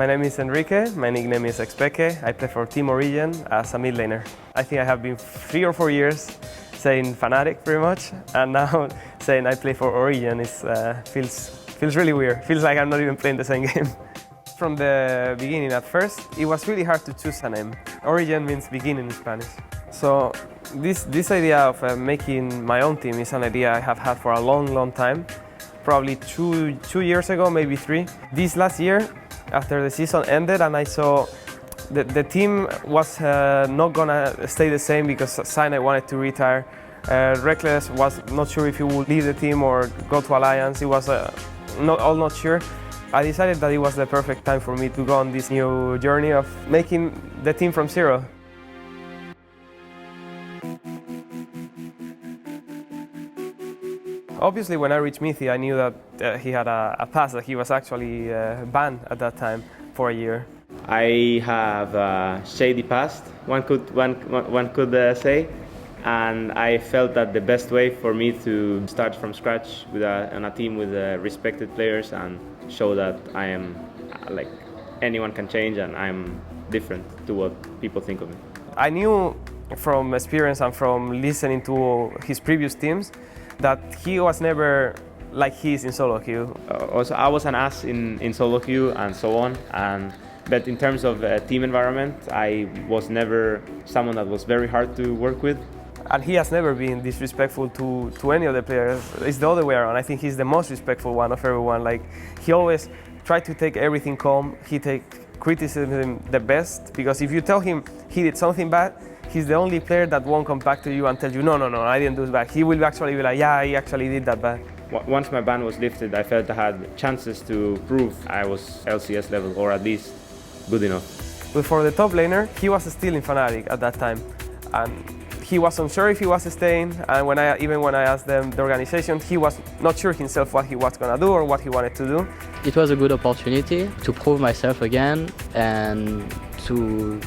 My name is Enrique, my nickname is Expeke. I play for Team Origen as a mid laner. I think I have been 3 or 4 years saying Fnatic pretty much, and now saying I play for Origen feels really weird. Feels like I'm not even playing the same game. From the beginning, at first, it was really hard to choose a name. Origen means beginning in Spanish. So this idea of making my own team is an idea I have had for a long time. Probably two years ago, maybe 3. This last year, after the season ended and I saw the team was not gonna stay the same because Sine wanted to retire. Reckless was not sure if he would leave the team or go to Alliance. He was not sure. I decided that it was the perfect time for me to go on this new journey of making the team from zero. Obviously, when I reached Mithi, I knew that he had a past, that he was actually banned at that time for a year. I have a shady past, one could say, and I felt that the best way for me to start from scratch on a team with respected players and show that I am like anyone can change and I'm different to what people think of me. I knew from experience and from listening to his previous teams that he was never like he is in solo queue. Also, I was an ass in solo queue and so on, but in terms of team environment, I was never someone that was very hard to work with. And he has never been disrespectful to any of the players. It's the other way around. I think he's the most respectful one of everyone. Like, he always tried to take everything calm. He takes criticism the best, because if you tell him he did something bad, he's the only player that won't come back to you and tell you, no, I didn't do it bad. He will actually be like, yeah, he actually did that bad. Once my ban was lifted, I felt I had chances to prove I was LCS level, or at least good enough. But for the top laner, he was still in Fnatic at that time. And he was unsure if he was staying, and even when I asked them, the organization, he was not sure himself what he was going to do or what he wanted to do. It was a good opportunity to prove myself again and to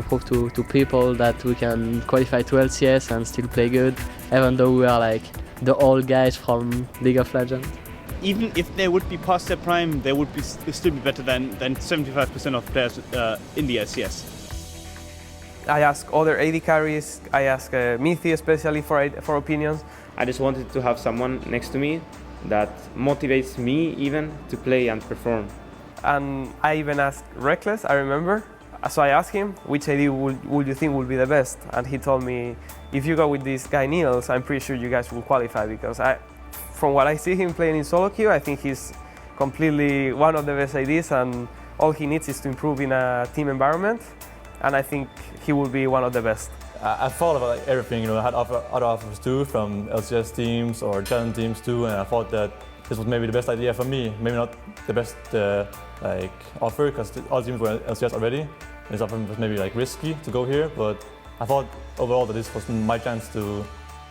prove to people that we can qualify to LCS and still play good, even though we are like the old guys from League of Legends. Even if they would be past their prime, they would still be better than 75% of players in the LCS. I ask other AD carries, I ask Mithi especially for opinions. I just wanted to have someone next to me that motivates me even to play and perform. And I even asked Reckless, I remember. So I asked him, which AD would you think would be the best? And he told me, if you go with this guy Niels, I'm pretty sure you guys will qualify, because from what I see him playing in solo queue, I think he's completely one of the best ADs, and all he needs is to improve in a team environment, and I think he will be one of the best. I thought about like everything, I had other offers too, from LCS teams or challenge teams too, and I thought that this was maybe the best idea for me. Maybe not the best offer, because all teams were LCS already. This offer was maybe like risky to go here, but I thought overall that this was my chance to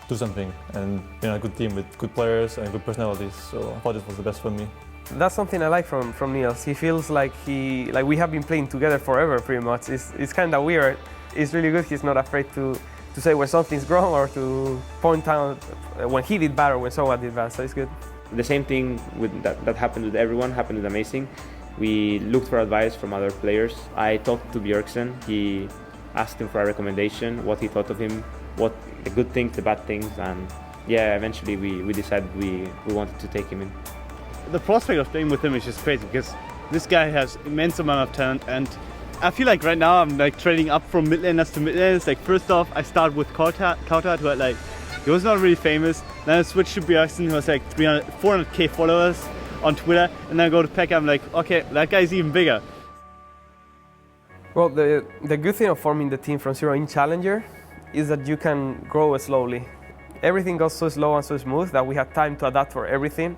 do something and be on a good team with good players and good personalities. So I thought this was the best for me. That's something I like from Niels. He feels like we have been playing together forever, pretty much. It's kind of weird. It's really good. He's not afraid to say when something's wrong or to point out when he did bad or when someone did bad. So it's good. The same thing that happened with everyone happened with Amazing. We looked for advice from other players. I talked to Björksen. He asked him for a recommendation, what he thought of him, what the good things, the bad things, and yeah, eventually we decided we wanted to take him in. The prospect of playing with him is just crazy, because this guy has immense amount of talent, and I feel like right now I'm like trading up from mid laners to mid laners. Like, first off, I start with Kautat, who had like, he was not really famous. Then I switched to Björksen, who has like 400k followers on Twitter, and then I go to Pekka. I'm like, okay, that guy's even bigger. Well, the good thing of forming the team from zero in Challenger is that you can grow slowly. Everything goes so slow and so smooth that we have time to adapt for everything,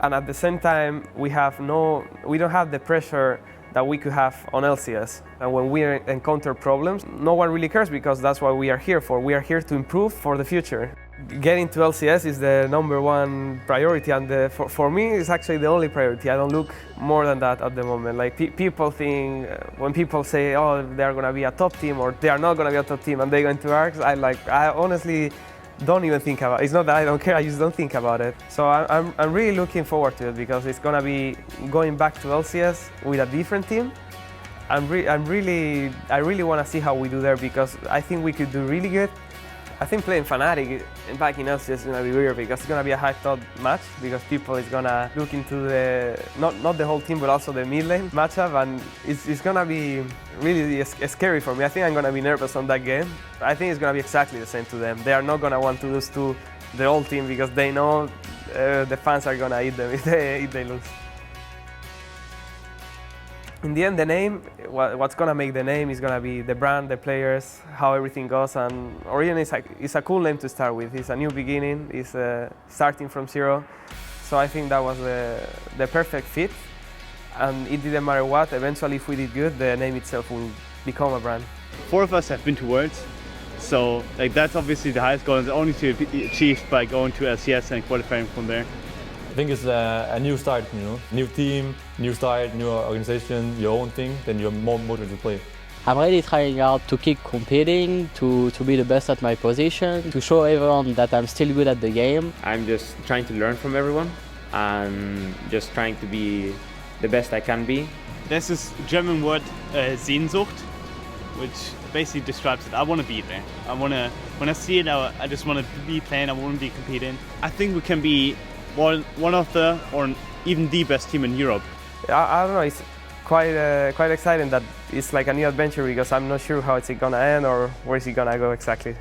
and at the same time we don't have the pressure that we could have on LCS. And when we encounter problems, no one really cares, because that's what we are here for. We are here to improve for the future. Getting to LCS is the #1 priority, and for me it's actually the only priority. I don't look more than that at the moment. Like, people think, when people say, oh, they're going to be a top team or they are not going to be a top team and they go into ARCs, I honestly don't even think about it. It's not that I don't care, I just don't think about it. So I'm really looking forward to it because it's gonna be going back to LCS with a different team. I really want to see how we do there because I think we could do really good. I think playing Fnatic back in LCS is going to be weird because it's going to be a high-thought match because people is going to look into the, not the whole team, but also the mid lane matchup, and it's going to be really scary for me. I think I'm going to be nervous on that game. I think it's going to be exactly the same to them. They are not going to want to lose to the whole team because they know the fans are going to eat them if they lose. In the end, the name, what's going to make the name is going to be the brand, the players, how everything goes. And Origen is a cool name to start with. It's a new beginning. It's starting from zero. So I think that was the perfect fit. And it didn't matter what. Eventually, if we did good, the name itself will become a brand. 4 of us have been to Worlds. So like that's obviously the highest goal and only to be achieved by going to LCS and qualifying from there. I think it's a new start, you know, new team, new start, new organization, your own thing, then you're more motivated to play. I'm really trying out to keep competing, to be the best at my position, to show everyone that I'm still good at the game. I'm just trying to learn from everyone and just trying to be the best I can be. There's this German word, Sehnsucht, which basically describes it. I want to be there. when I see it, I just want to be playing, I want to be competing. I think we can be one of the, or even the best team in Europe. I don't know, it's quite exciting that it's like a new adventure because I'm not sure how it's gonna end or where is it gonna go exactly.